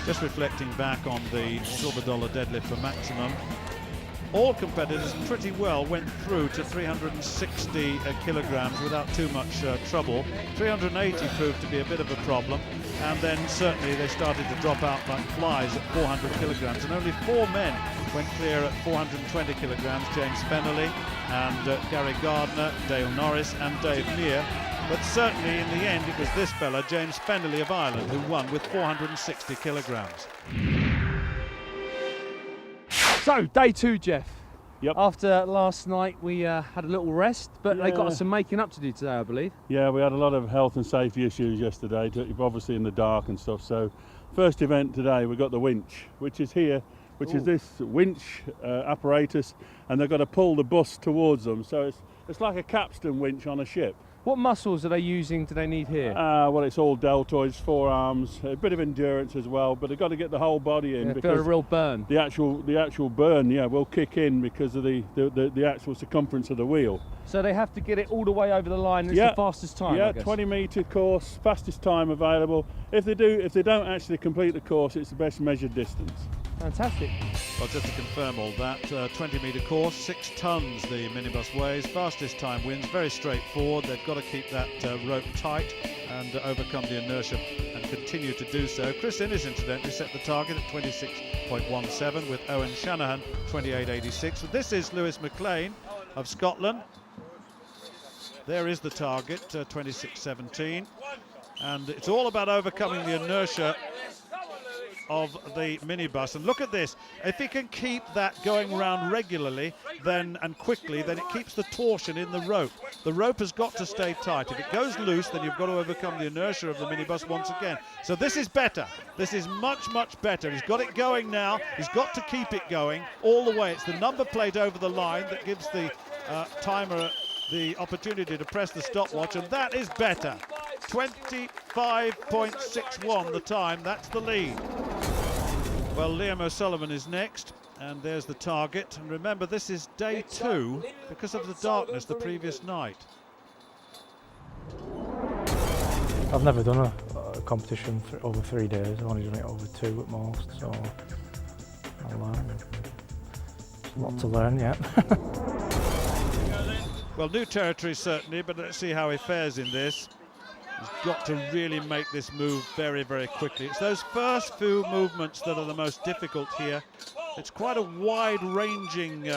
Just reflecting back on the Silver Dollar Deadlift for maximum, all competitors pretty well went through to 360 kilograms without too much trouble. 380 proved to be a bit of a problem, and then certainly they started to drop out like flies at 400 kilograms, and only 4 men went clear at 420 kilograms, James Fennelly and Gary Gardner, Dale Norris and Dave Meer. But certainly in the end it was this fella, James Fennelly of Ireland, who won with 460 kilograms. So, day 2, Jeff. Yep. After last night we had a little rest, but they got us some making up to do today, I believe. Yeah, we had a lot of health and safety issues yesterday, obviously in the dark and stuff. So first event today, we got the winch, which is here, which is this winch apparatus, and they've got to pull the bus towards them. So it's like a capstan winch on a ship. What muscles are they using, do they need here? Well, it's all deltoids, forearms, a bit of endurance as well, but they've got to get the whole body in, because a real burn. The actual burn, yeah, will kick in because of the actual circumference of the wheel. So they have to get it all the way over the line. It's the fastest time. Yeah, I guess. 20-metre course, fastest time available. If they don't actually complete the course, it's the best measured distance. Fantastic. Well, just to confirm all that, 20-metre course, 6 tons the minibus weighs, fastest time wins, very straightforward. They've got to keep that rope tight and overcome the inertia and continue to do so. Chris Innes, incidentally, set the target at 26.17 with Eoin Shanahan 28.86. So this is Lewis Mclean of Scotland. There is the target, 26.17, and it's all about overcoming the inertia of the minibus. And look at this, if he can keep that going round regularly and quickly, then it keeps the torsion in the rope. The rope has got to stay tight. If it goes loose, then you've got to overcome the inertia of the minibus once again. So this is better. This is much, much better. He's got it going now. He's got to keep it going all the way. It's the number plate over the line that gives the timer the opportunity to press the stopwatch, and that is better. 25.61 the time, that's the lead. Well, Liam O'Sullivan is next, and there's the target. And remember, this is day 2 because of the darkness the previous night. I've never done a competition for over 3 days. I've only done it over 2 at most, so I'll learn. There's a lot to learn yet. Well, new territory certainly, but let's see how he fares in this. He's got to really make this move very, very quickly. It's those first few movements that are the most difficult here. It's quite a wide-ranging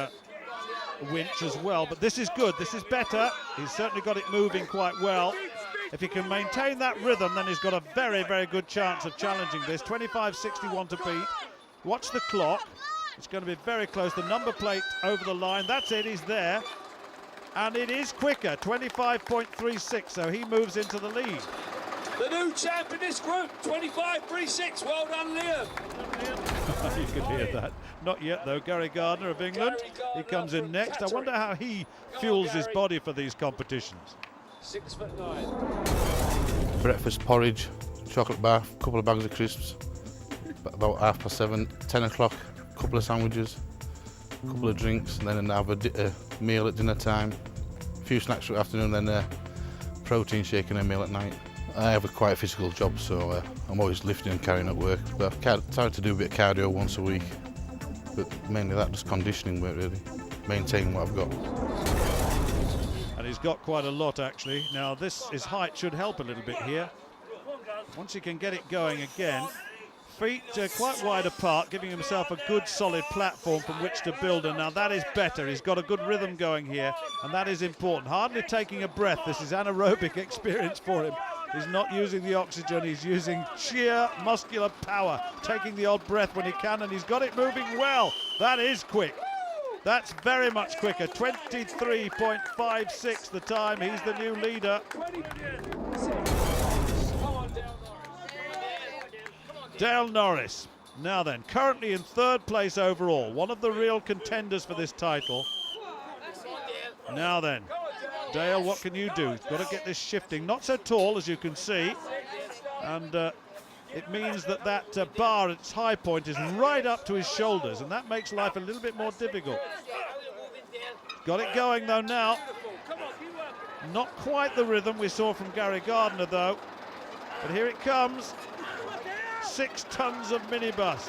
winch as well, but this is good. This is better. He's certainly got it moving quite well. If he can maintain that rhythm, then he's got a very, very good chance of challenging this. 25.61 to beat. Watch the clock. It's going to be very close. The number plate over the line. That's it. He's there. And it is quicker, 25.36, so he moves into the lead. The new champ in this group, 25.36. Well done, Liam. You can hear that. Not yet, though. Gary Gardner of England. He comes in next. I wonder how he fuels his body for these competitions. 6'9". Breakfast porridge, chocolate bar, a couple of bags of crisps, about 7:30, 10 o'clock, a couple of sandwiches, a couple of drinks, and then have a meal at dinner time, a few snacks for the afternoon, then a protein shake and a meal at night. I have quite a physical job, so I'm always lifting and carrying at work, but I've tried to do a bit of cardio once a week, but mainly that, just conditioning work really, maintaining what I've got. And he's got quite a lot actually. Now his height should help a little bit here. Once he can get it going again, feet quite wide apart, giving himself a good solid platform from which to build, and now that is better. He's got a good rhythm going here, and that is important. Hardly taking a breath. This is anaerobic experience for him. He's not using the oxygen, he's using sheer muscular power, taking the odd breath when he can, and he's got it moving well. That is quick. That's very much quicker. 23.56 the time. He's the new leader. Dale Norris, now then, currently in 3rd place overall, one of the real contenders for this title. Now then, Dale, what can you do? He's got to get this shifting. Not so tall, as you can see, and it means that bar at its high point is right up to his shoulders, and that makes life a little bit more difficult. Got it going, though, now. Not quite the rhythm we saw from Gary Gardner, though, but here it comes. 6 tons of minibus.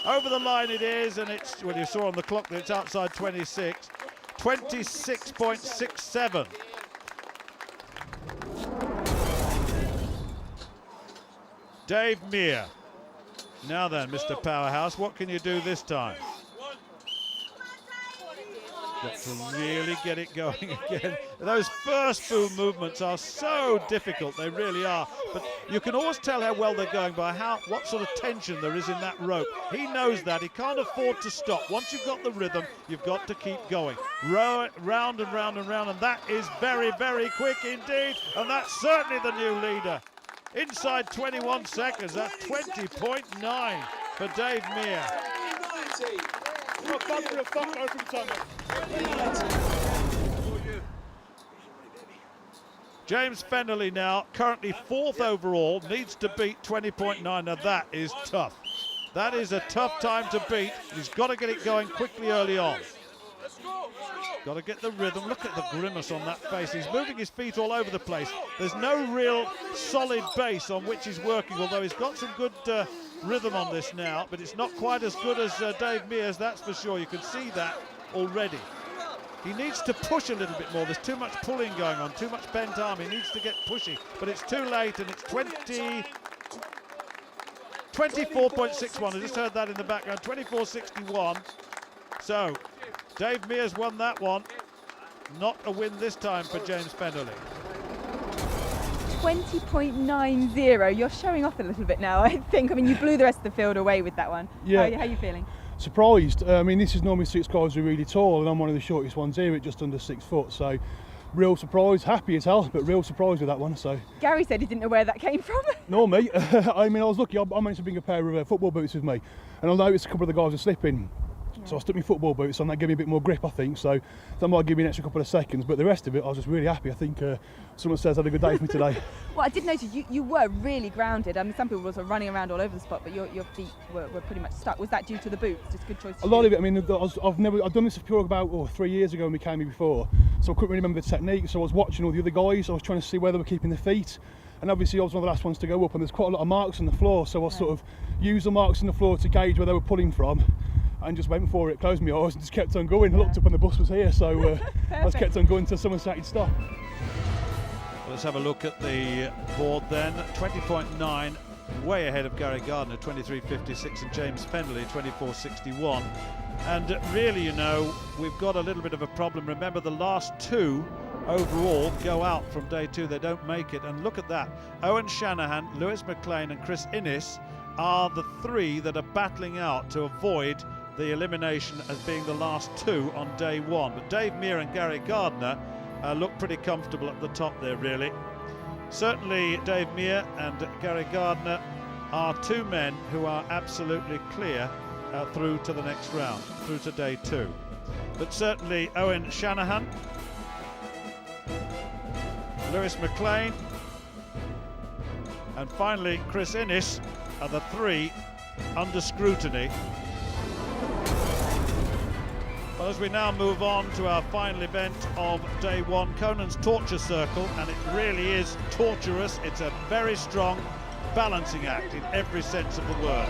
Over the line it is, and it's, well, you saw on the clock that it's outside 26. 26.67. Dave Meer. Now then, Mr. Powerhouse, what can you do this time? Got to really get it going again. Those first boom movements are so difficult, they really are. But you can always tell how well they're going by what sort of tension there is in that rope. He knows that. He can't afford to stop. Once you've got the rhythm, you've got to keep going. Row it round and round and round, and that is very, very quick indeed. And that's certainly the new leader. Inside 21 seconds, that's 20.9 for Dave Meer. James Fennelly now, currently 4th overall, needs to beat 20.9. Now that is tough. That is a tough time to beat. He's got to get it going quickly early on. Got to get the rhythm. Look at the grimace on that face. He's moving his feet all over the place. There's no real solid base on which he's working, although he's got some good rhythm on this now, but it's not quite as good as Dave Meer's, that's for sure. You can see that already. He needs to push a little bit more. There's too much pulling going on, too much bent arm. He needs to get pushy, but it's too late, and it's 24.61. I just heard that in the background, 24.61. So Dave Meer's won that one. Not a win this time for James Fennelly. 20.90. You're showing off a little bit now, I think. I mean, you blew the rest of the field away with that one. Yeah. How are you feeling? Surprised. I mean, this is normally 6 guys who are really tall, and I'm one of the shortest ones here at just under 6 foot. So, real surprise. Happy as hell, but real surprise with that one. So. Gary said he didn't know where that came from. No, mate. I mean, I was lucky. I managed to bring a pair of football boots with me, and I noticed a couple of the guys were slipping. So I stuck my football boots on, that gave me a bit more grip, I think, so that might give me an extra couple of seconds, but the rest of it I was just really happy. I think someone says I had a good day for me today. Well, I did notice you were really grounded. I mean, some people were sort of running around all over the spot, but your feet were pretty much stuck. Was that due to the boots? Just a good choice? A lot of it, I mean, I've done this for about 3 years ago when we came here before, so I couldn't really remember the technique, so I was watching all the other guys, I was trying to see where they were keeping their feet, and obviously I was one of the last ones to go up, and there's quite a lot of marks on the floor, so I sort of used the marks on the floor to gauge where they were pulling from, and just went for it, closed my eyes and just kept on going. I looked up and the bus was here, so I just kept on going until someone said he'd stop. Let's have a look at the board then. 20.9, way ahead of Gary Gardner, 23.56, and James Fennelly, 24.61. And really, you know, we've got a little bit of a problem. Remember, the last 2 overall go out from day 2. They don't make it. And look at that. Eoin Shanahan, Mclean and Chris Innes are the 3 that are battling out to avoid the elimination as being the last 2 on day 1. But Dave Meer and Gary Gardner look pretty comfortable at the top there, really. Certainly Dave Meer and Gary Gardner are 2 men who are absolutely clear through to the next round, through to day 2. But certainly Eoin Shanahan, Mclean, and finally Chris Innes are the 3 under scrutiny. Well, as we now move on to our final event of day 1, Conan's Torture Circle, and it really is torturous. It's a very strong balancing act in every sense of the word.